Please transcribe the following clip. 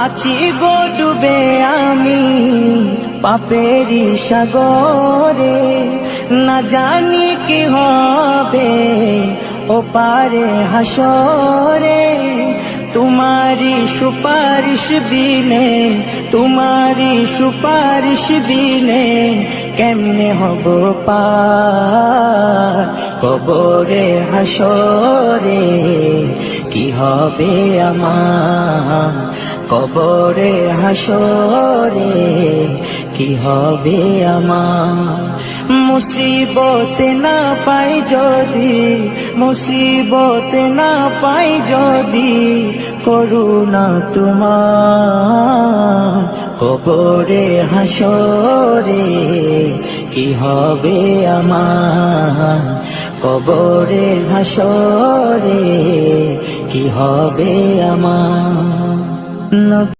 আছি গো ডুবে আমি পাপেরি সাগরে, না জানি কি হবে ও পারে হাসরে। তোমারি সুপারিশ বিনে, তোমারি সুপারিশ বিনে কেমনে হব পার কবরে হাসরে। কি হবে আমার কবরে হাসরে, কি হবে আমার। মুসিবতে না পাই যদি, মুসিবতে না পাই যদি করুণা তোমার কবরে হাসরে। কি হবে আমার কবরে হাসরে, কি হবে আমার।